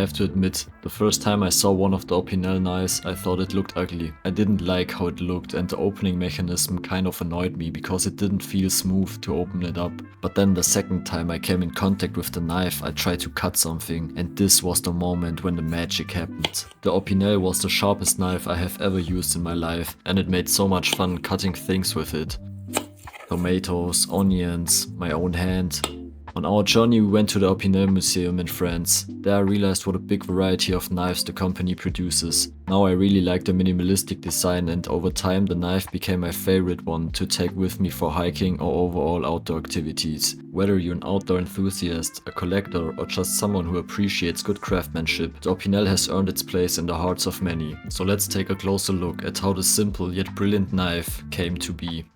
have to admit, the first time I saw one of the Opinel knives, I thought it looked ugly. I didn't like how it looked, and the opening mechanism kind of annoyed me because it didn't feel smooth to open it up. But then the second time I came in contact with the knife, I tried to cut something, and this was the moment when the magic happened. The Opinel was the sharpest knife I have ever used in my life, and it made so much fun cutting things with it. Tomatoes, onions, my own hand. On our journey we went to the Opinel Museum in France. There I realized what a big variety of knives the company produces. Now I really like the minimalistic design, and over time the knife became my favorite one to take with me for hiking or overall outdoor activities. Whether you're an outdoor enthusiast, a collector, or just someone who appreciates good craftsmanship, the Opinel has earned its place in the hearts of many. So let's take a closer look at how the simple yet brilliant knife came to be.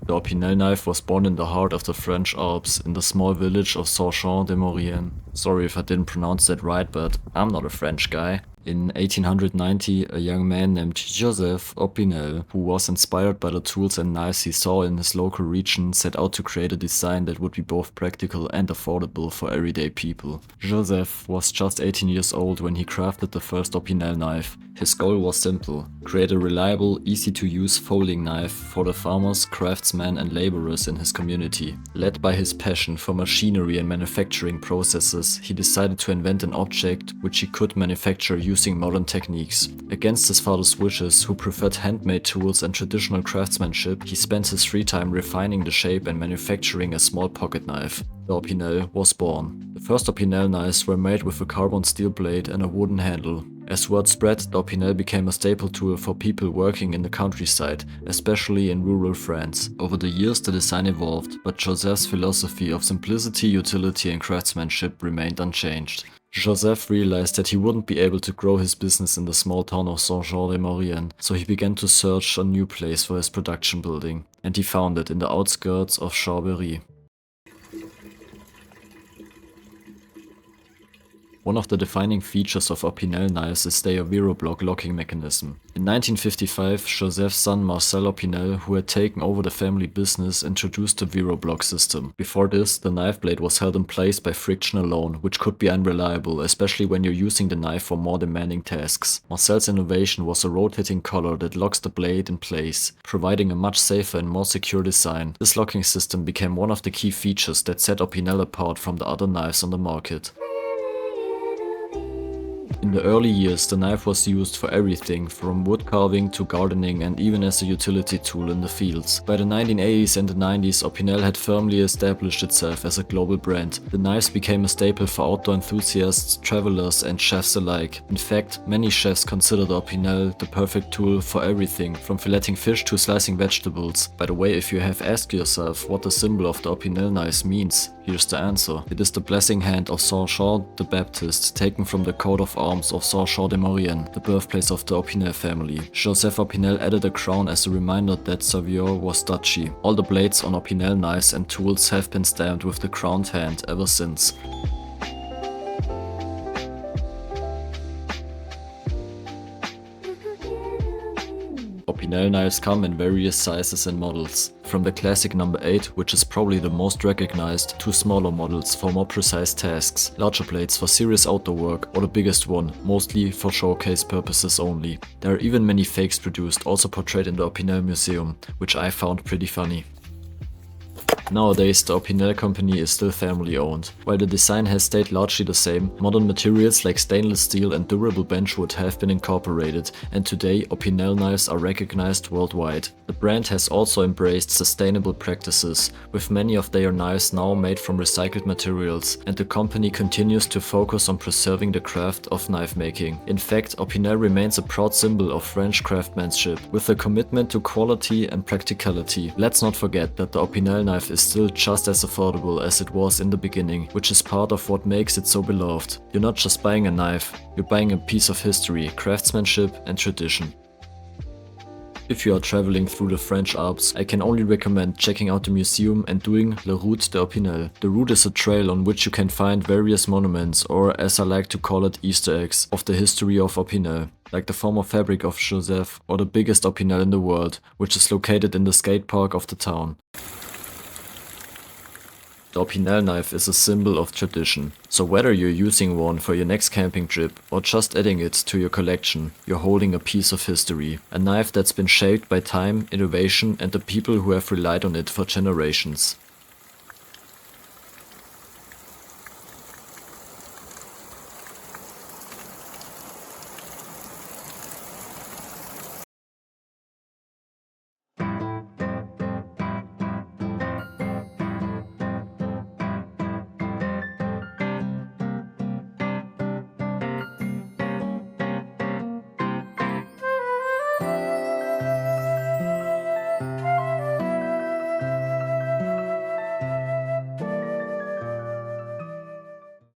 The Opinel knife was born in the heart of the French Alps in the small village of Saint-Jean-de-Maurienne. Sorry if I didn't pronounce that right, but I'm not a French guy. In 1890, a young man named Joseph Opinel, who was inspired by the tools and knives he saw in his local region, set out to create a design that would be both practical and affordable for everyday people. Joseph was just 18 years old when he crafted the first Opinel knife. His goal was simple: create a reliable, easy-to-use folding knife for the farmers, craftsmen and laborers in his community. Led by his passion for machinery and manufacturing processes, he decided to invent an object which he could manufacture using modern techniques. Against his father's wishes, who preferred handmade tools and traditional craftsmanship, he spent his free time refining the shape and manufacturing a small pocket knife. The Opinel was born. The first Opinel knives were made with a carbon steel blade and a wooden handle. As word spread, the Opinel became a staple tool for people working in the countryside, especially in rural France. Over the years the design evolved, but Joseph's philosophy of simplicity, utility and craftsmanship remained unchanged. Joseph realized that he wouldn't be able to grow his business in the small town of Saint-Jean-de-Maurienne, so he began to search a new place for his production building, and he found it in the outskirts of Chambéry. One of the defining features of Opinel knives is their Vero-block locking mechanism. In 1955, Joseph's son Marcel Opinel, who had taken over the family business, introduced the Vero-block system. Before this, the knife blade was held in place by friction alone, which could be unreliable, especially when you're using the knife for more demanding tasks. Marcel's innovation was a rotating collar that locks the blade in place, providing a much safer and more secure design. This locking system became one of the key features that set Opinel apart from the other knives on the market. In the early years, the knife was used for everything from wood carving to gardening and even as a utility tool in the fields. By the 1980s and the 90s, Opinel had firmly established itself as a global brand. The knives became a staple for outdoor enthusiasts, travelers and chefs alike. In fact, many chefs consider the Opinel the perfect tool for everything, from filleting fish to slicing vegetables. By the way, if you have asked yourself what the symbol of the Opinel knives means, here's the answer. It is the blessing hand of Saint Jean the Baptist, taken from the coat of arms of Saint-Jean-de-Maurienne, the birthplace of the Opinel family. Joseph Opinel added a crown as a reminder that Savoie was duchy. All the blades on Opinel knives and tools have been stamped with the crowned hand ever since. Opinel knives come in various sizes and models, from the classic number 8, which is probably the most recognized, to smaller models for more precise tasks, larger blades for serious outdoor work, or the biggest one, mostly for showcase purposes only. There are even many fakes produced, also portrayed in the Opinel Museum, which I found pretty funny. Nowadays, the Opinel company is still family owned. While the design has stayed largely the same, modern materials like stainless steel and durable benchwood have been incorporated, and today Opinel knives are recognized worldwide. The brand has also embraced sustainable practices, with many of their knives now made from recycled materials, and the company continues to focus on preserving the craft of knife making. In fact, Opinel remains a proud symbol of French craftsmanship, with a commitment to quality and practicality. Let's not forget that the Opinel knife is still just as affordable as it was in the beginning, which is part of what makes it so beloved. You're not just buying a knife, you're buying a piece of history, craftsmanship and tradition. If you are traveling through the French Alps, I can only recommend checking out the museum and doing La Route de Opinel. The route is a trail on which you can find various monuments, or as I like to call it, Easter eggs, of the history of Opinel, like the former fabric of Joseph or the biggest Opinel in the world, which is located in the skate park of the town. The Opinel knife is a symbol of tradition, so whether you're using one for your next camping trip or just adding it to your collection, you're holding a piece of history. A knife that's been shaped by time, innovation, and the people who have relied on it for generations.